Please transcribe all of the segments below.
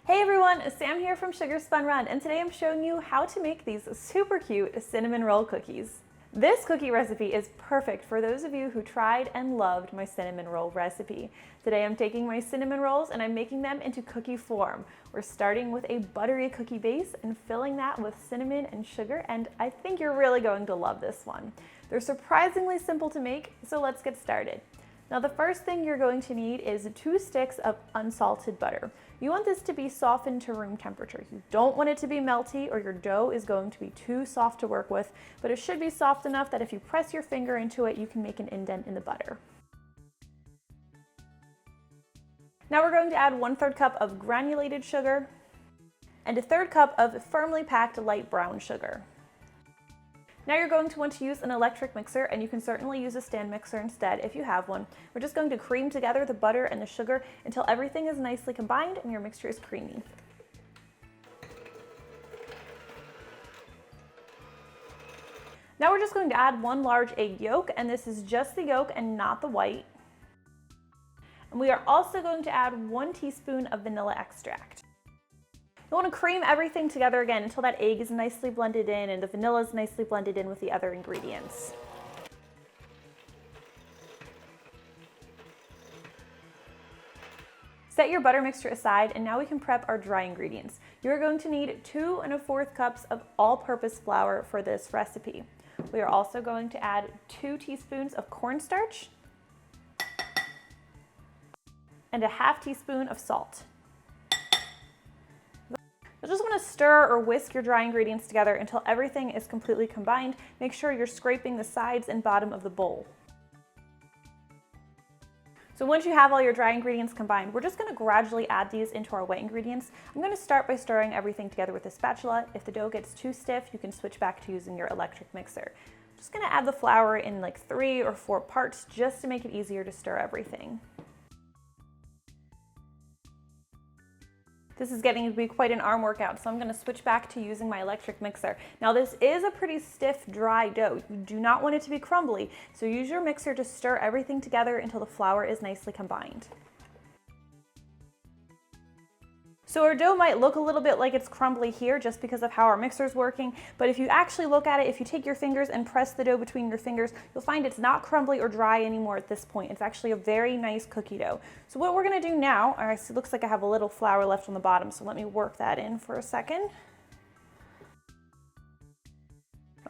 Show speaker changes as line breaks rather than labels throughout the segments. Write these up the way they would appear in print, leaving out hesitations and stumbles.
Hey everyone, Sam here from Sugar Spun Run, and today I'm showing you how to make these super cute cinnamon roll cookies. This cookie recipe is perfect for those of you who tried and loved my cinnamon roll recipe. Today I'm taking my cinnamon rolls and I'm making them into cookie form. We're starting with a buttery cookie base and filling that with cinnamon and sugar, and I think you're really going to love this one. They're surprisingly simple to make, so let's get started. Now the first thing you're going to need is 2 sticks of unsalted butter. You want this to be softened to room temperature. You don't want it to be melty or your dough is going to be too soft to work with, but it should be soft enough that if you press your finger into it, you can make an indent in the butter. Now we're going to add 1/3 cup of granulated sugar and 1/3 cup of firmly packed light brown sugar. Now you're going to want to use an electric mixer, and you can certainly use a stand mixer instead if you have one. We're just going to cream together the butter and the sugar until everything is nicely combined and your mixture is creamy. Now we're just going to add 1 large egg yolk, and this is just the yolk and not the white. And we are also going to add 1 teaspoon of vanilla extract. You want to cream everything together again until that egg is nicely blended in and the vanilla is nicely blended in with the other ingredients. Set your butter mixture aside, and now we can prep our dry ingredients. You're going to need 2 1/4 cups of all-purpose flour for this recipe. We are also going to add 2 teaspoons of cornstarch and a 1/2 teaspoon of salt. You'll just want to stir or whisk your dry ingredients together until everything is completely combined. Make sure you're scraping the sides and bottom of the bowl. So once you have all your dry ingredients combined, we're just going to gradually add these into our wet ingredients. I'm going to start by stirring everything together with a spatula. If the dough gets too stiff, you can switch back to using your electric mixer. I'm just going to add the flour in like 3 or 4 parts just to make it easier to stir everything. This is getting to be quite an arm workout, so I'm going to switch back to using my electric mixer. Now this is a pretty stiff, dry dough. You do not want it to be crumbly, so use your mixer to stir everything together until the flour is nicely combined. So our dough might look a little bit like it's crumbly here just because of how our mixer is working, but if you actually look at it, if you take your fingers and press the dough between your fingers, you'll find it's not crumbly or dry anymore at this point. It's actually a very nice cookie dough. So what we're going to do now, it looks like I have a little flour left on the bottom, so let me work that in for a second.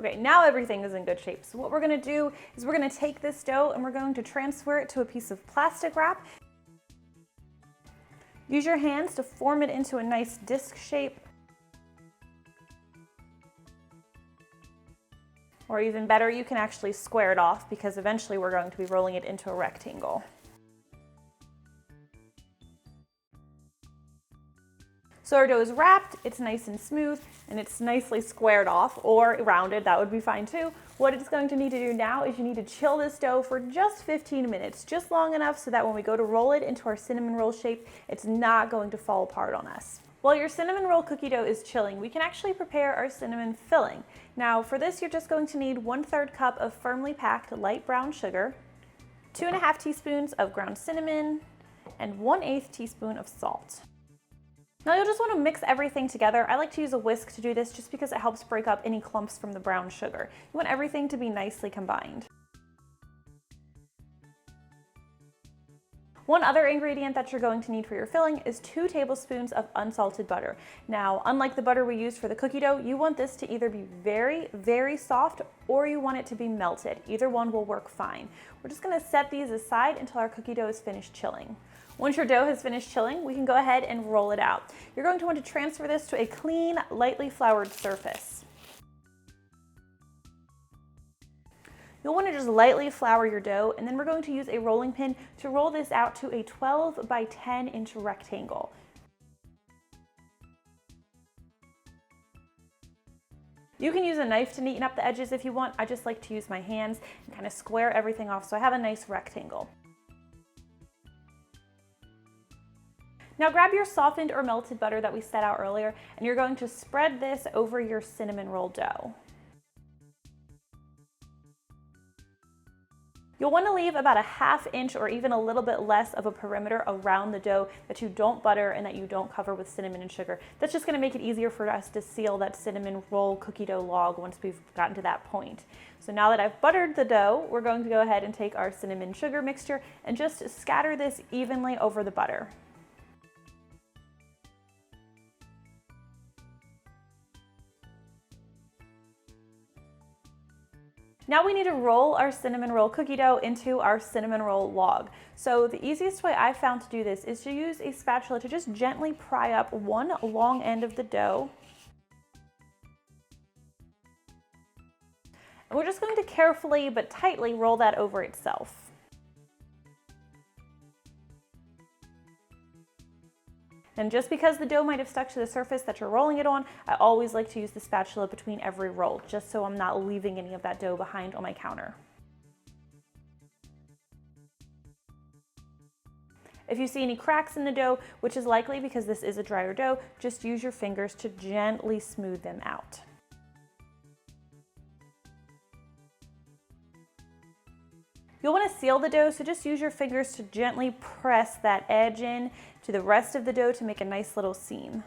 Okay, now everything is in good shape. So what we're going to do is we're going to take this dough and we're going to transfer it to a piece of plastic wrap. Use your hands to form it into a nice disc shape. Or even better, you can actually square it off because eventually we're going to be rolling it into a rectangle. So our dough is wrapped, it's nice and smooth, and it's nicely squared off, or rounded, that would be fine too. What it's going to need to do now is you need to chill this dough for just 15 minutes, just long enough so that when we go to roll it into our cinnamon roll shape, it's not going to fall apart on us. While your cinnamon roll cookie dough is chilling, we can actually prepare our cinnamon filling. Now for this, you're just going to need 1/3 cup of firmly packed light brown sugar, 2 1/2 teaspoons of ground cinnamon, and 1/8 teaspoon of salt. Now you'll just want to mix everything together. I like to use a whisk to do this just because it helps break up any clumps from the brown sugar. You want everything to be nicely combined. One other ingredient that you're going to need for your filling is 2 tablespoons of unsalted butter. Now, unlike the butter we used for the cookie dough, you want this to either be very, very soft or you want it to be melted. Either one will work fine. We're just going to set these aside until our cookie dough is finished chilling. Once your dough has finished chilling, we can go ahead and roll it out. You're going to want to transfer this to a clean, lightly floured surface. You'll want to just lightly flour your dough, and then we're going to use a rolling pin to roll this out to a 12 by 10 inch rectangle. You can use a knife to neaten up the edges if you want. I just like to use my hands and kind of square everything off so I have a nice rectangle. Now grab your softened or melted butter that we set out earlier, and you're going to spread this over your cinnamon roll dough. You'll want to leave about a ½ inch or even a little bit less of a perimeter around the dough that you don't butter and that you don't cover with cinnamon and sugar. That's just going to make it easier for us to seal that cinnamon roll cookie dough log once we've gotten to that point. So now that I've buttered the dough, we're going to go ahead and take our cinnamon sugar mixture and just scatter this evenly over the butter. Now we need to roll our cinnamon roll cookie dough into our cinnamon roll log. So the easiest way I found to do this is to use a spatula to just gently pry up one long end of the dough. And we're just going to carefully but tightly roll that over itself. And just because the dough might have stuck to the surface that you're rolling it on, I always like to use the spatula between every roll, just so I'm not leaving any of that dough behind on my counter. If you see any cracks in the dough, which is likely because this is a drier dough, just use your fingers to gently smooth them out. You'll want to seal the dough, so just use your fingers to gently press that edge in to the rest of the dough to make a nice little seam.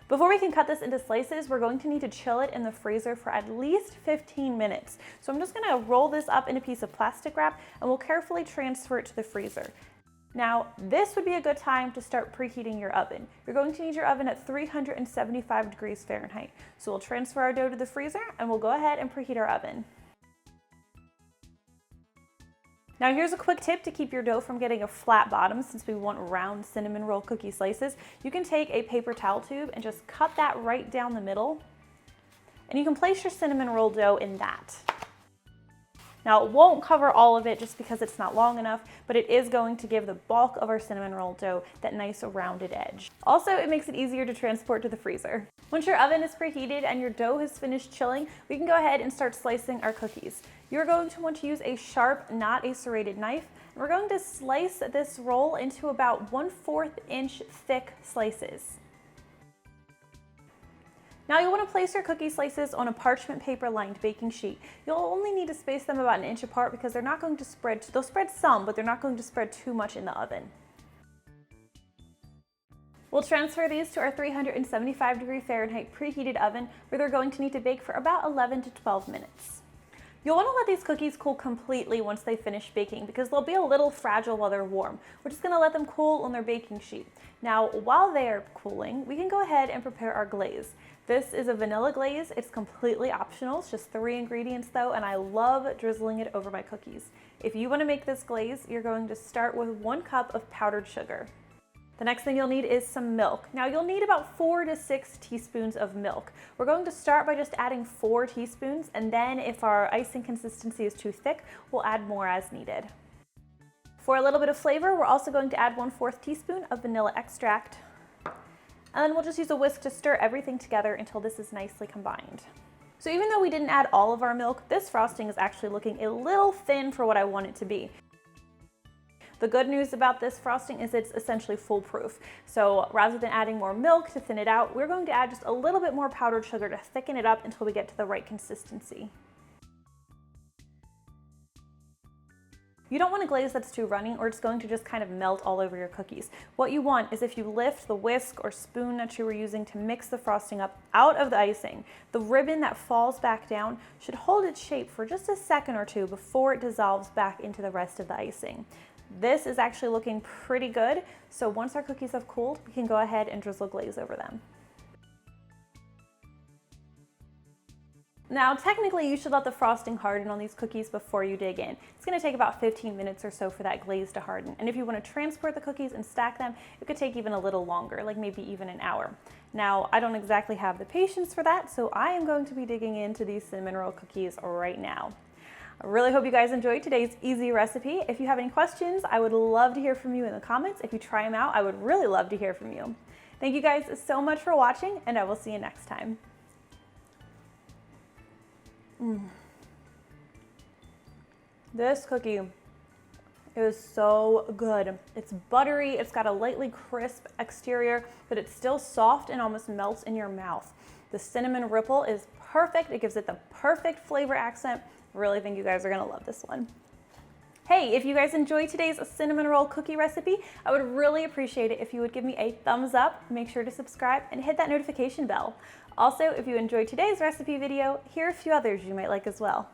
Before we can cut this into slices, we're going to need to chill it in the freezer for at least 15 minutes. So I'm just going to roll this up in a piece of plastic wrap and we'll carefully transfer it to the freezer. Now, this would be a good time to start preheating your oven. You're going to need your oven at 375 degrees Fahrenheit. So we'll transfer our dough to the freezer and we'll go ahead and preheat our oven. Now here's a quick tip to keep your dough from getting a flat bottom, since we want round cinnamon roll cookie slices. You can take a paper towel tube and just cut that right down the middle, and you can place your cinnamon roll dough in that. Now it won't cover all of it just because it's not long enough, but it is going to give the bulk of our cinnamon roll dough that nice rounded edge. Also, it makes it easier to transport to the freezer. Once your oven is preheated and your dough has finished chilling, we can go ahead and start slicing our cookies. You're going to want to use a sharp, not a serrated knife, and we're going to slice this roll into about 1/4 inch thick slices. Now you'll want to place your cookie slices on a parchment paper lined baking sheet. You'll only need to space them about 1 inch apart because they're not going to spread, they'll spread some, but they're not going to spread too much in the oven. We'll transfer these to our 375 degree Fahrenheit preheated oven, where they're going to need to bake for about 11 to 12 minutes. You'll want to let these cookies cool completely once they finish baking because they'll be a little fragile while they're warm. We're just going to let them cool on their baking sheet. Now, while they're cooling, we can go ahead and prepare our glaze. This is a vanilla glaze. It's completely optional. It's just 3 ingredients though, and I love drizzling it over my cookies. If you want to make this glaze, you're going to start with 1 cup of powdered sugar. The next thing you'll need is some milk. Now you'll need about 4 to 6 teaspoons of milk. We're going to start by just adding 4 teaspoons, and then if our icing consistency is too thick, we'll add more as needed. For a little bit of flavor, we're also going to add 1/4 teaspoon of vanilla extract. And then we'll just use a whisk to stir everything together until this is nicely combined. So even though we didn't add all of our milk, this frosting is actually looking a little thin for what I want it to be. The good news about this frosting is it's essentially foolproof. So rather than adding more milk to thin it out, we're going to add just a little bit more powdered sugar to thicken it up until we get to the right consistency. You don't want a glaze that's too runny or it's going to just kind of melt all over your cookies. What you want is if you lift the whisk or spoon that you were using to mix the frosting up out of the icing, the ribbon that falls back down should hold its shape for just a second or two before it dissolves back into the rest of the icing. This is actually looking pretty good, so once our cookies have cooled, we can go ahead and drizzle glaze over them. Now, technically, you should let the frosting harden on these cookies before you dig in. It's going to take about 15 minutes or so for that glaze to harden, and if you want to transport the cookies and stack them, it could take even a little longer, like maybe even an hour. Now, I don't exactly have the patience for that, so I am going to be digging into these cinnamon roll cookies right now. I really hope you guys enjoyed today's easy recipe. If you have any questions, I would love to hear from you in the comments. If you try them out, I would really love to hear from you. Thank you guys so much for watching, and I will see you next time. This cookie is so good. It's buttery, it's got a lightly crisp exterior, but it's still soft and almost melts in your mouth. The cinnamon ripple is perfect. It gives it the perfect flavor accent, really think you guys are gonna love this one. Hey, if you guys enjoyed today's cinnamon roll cookie recipe, I would really appreciate it if you would give me a thumbs up, make sure to subscribe, and hit that notification bell. Also, if you enjoyed today's recipe video, here are a few others you might like as well.